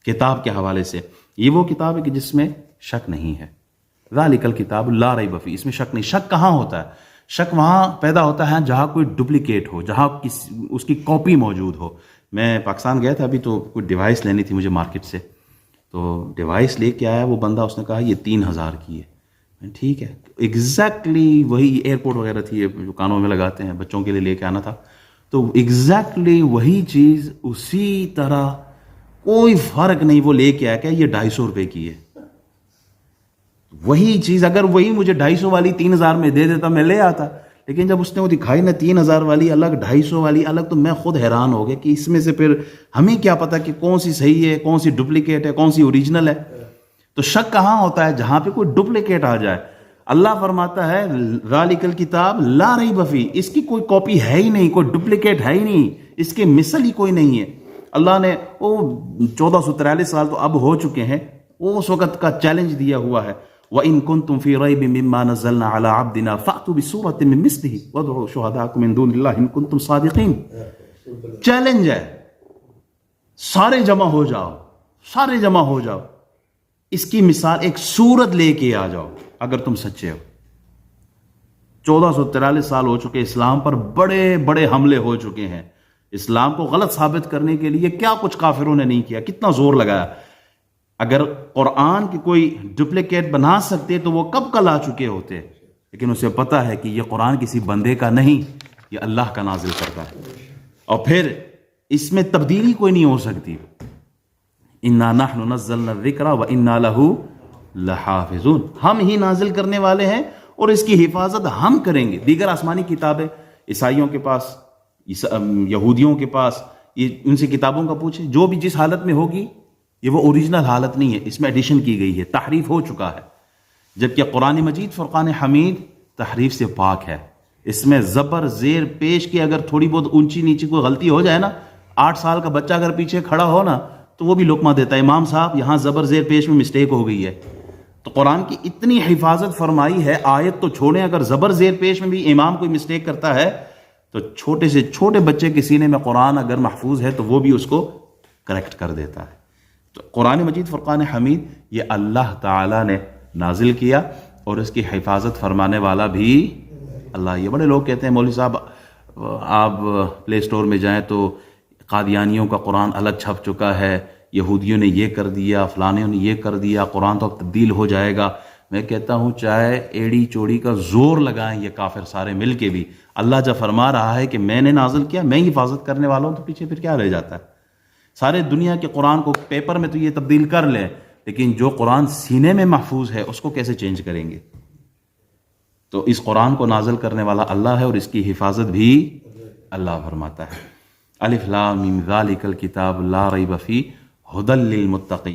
کتاب کے حوالے سے، یہ وہ کتاب ہے کہ جس میں شک نہیں ہے. ذالک الکتاب لا ریب فیہ، اس میں شک نہیں. شک کہاں ہوتا ہے؟ شک وہاں پیدا ہوتا ہے جہاں کوئی ڈپلیکیٹ ہو، جہاں اس کی کاپی موجود ہو. میں پاکستان گیا تھا ابھی، تو کوئی ڈیوائس لینی تھی مجھے مارکیٹ سے، تو ڈیوائس لے کے آیا وہ بندہ، اس نے کہا یہ 3000 کی ہے. ٹھیک ہے، ایگزیکٹلی وہی ایئرپورٹ وغیرہ تھی جو کانوں میں لگاتے ہیں، بچوں کے لیے لے کے آنا تھا، تو ایگزیکٹلی وہی چیز اسی طرح، کوئی فرق نہیں. وہ لے کے آیا کہ یہ 250 روپے کی ہے. وہی چیز اگر وہی مجھے 250 والی 3000 میں دے دیتا میں لے آتا، لیکن جب اس نے وہ دکھائی نا 3000 والی الگ 250 والی الگ، تو میں خود حیران ہو گیا کہ اس میں سے پھر ہمیں کیا پتا کہ کون سی صحیح ہے، کون سی ڈپلیکیٹ ہے، کون سی اوریجنل ہے. تو شک کہاں ہوتا ہے؟ جہاں پہ کوئی ڈپلیکیٹ آ جائے. اللہ فرماتا ہے ذالک الکتاب لا ریب فیہ، اس کی کوئی کاپی ہے ہی نہیں، کوئی ڈپلیکیٹ ہے ہی نہیں، اس کے مثل ہی کوئی نہیں ہے. اللہ نے وہ 1443 سال تو اب ہو چکے ہیں، وہ اس وقت کا چیلنج دیا ہوا ہے. وَإِن كُنتُمْ فِي رَيْبٍ مِّمَّا نَزَّلْنَا عَلَىٰ عَبْدِنَا فَأْتُوا بِسُورَةٍ مِّن مِّثْلِهِ وَادْعُوا شُهَدَاءَكُم مِّن دُونِ اللَّهِ إِن كُنتُمْ صَادِقِينَ. چیلنج ہے، سارے جمع ہو جاؤ، سارے جمع ہو جاؤ، اس کی مثال ایک سورت لے کے آ جاؤ اگر تم سچے ہو. 1443 سال ہو چکے، اسلام پر بڑے بڑے حملے ہو چکے ہیں. اسلام کو غلط ثابت کرنے کے لیے کیا کچھ کافروں نے نہیں کیا، کتنا زور لگایا. اگر قرآن کی کوئی ڈپلیکیٹ بنا سکتے تو وہ کب کا لا چکے ہوتے، لیکن اسے پتا ہے کہ یہ قرآن کسی بندے کا نہیں، یہ اللہ کا نازل کرتا ہے، اور پھر اس میں تبدیلی کوئی نہیں ہو سکتی. اِنَّا نَحْنُ نَزَّلْنَا الذِّكْرَ وَإِنَّا لَهُ لَحَافِظُونَ. ہم ہی نازل کرنے والے ہیں اور اس کی حفاظت ہم کریں گے. دیگر آسمانی کتابیں عیسائیوں کے پاس، یہودیوں کے پاس، ان سے کتابوں کا پوچھیں، جو بھی جس حالت میں ہوگی یہ وہ اوریجنل حالت نہیں ہے، اس میں ایڈیشن کی گئی ہے، تحریف ہو چکا ہے. جبکہ قرآن مجید فرقان حمید تحریف سے پاک ہے. اس میں زبر زیر پیش کی اگر تھوڑی بہت اونچی نیچی کوئی غلطی ہو جائے نا، 8 سال کا بچہ اگر پیچھے کھڑا ہو نا تو وہ بھی لقمہ دیتا ہے، امام صاحب یہاں زبر زیر پیش میں مسٹیک ہو گئی ہے. تو قرآن کی اتنی حفاظت فرمائی ہے، آیت تو چھوڑیں، اگر زبر زیر پیش میں بھی امام کوئی مسٹیک کرتا ہے تو چھوٹے سے چھوٹے بچے کے سینے میں قرآن اگر محفوظ ہے تو وہ بھی اس کو کریکٹ کر دیتا ہے. تو قرآن مجید فرقان حمید یہ اللہ تعالیٰ نے نازل کیا، اور اس کی حفاظت فرمانے والا بھی اللہ. یہ بڑے لوگ کہتے ہیں مولوی صاحب آپ پلے سٹور میں جائیں تو قادیانیوں کا قرآن الگ چھپ چکا ہے، یہودیوں نے یہ کر دیا، فلانیوں نے یہ کر دیا، قرآن تو اب تبدیل ہو جائے گا. میں کہتا ہوں چاہے ایڑی چوڑی کا زور لگائیں یہ کافر سارے مل کے بھی، اللہ جب فرما رہا ہے کہ میں نے نازل کیا، میں ہی حفاظت کرنے والا ہوں، تو پیچھے پھر کیا رہ جاتا ہے؟ سارے دنیا کے قرآن کو پیپر میں تو یہ تبدیل کر لیں، لیکن جو قرآن سینے میں محفوظ ہے اس کو کیسے چینج کریں گے؟ تو اس قرآن کو نازل کرنے والا اللہ ہے، اور اس کی حفاظت بھی اللہ فرماتا ہے. الف لام میم ذالک الکتاب لا ریب فیہ ھدی للمتقین.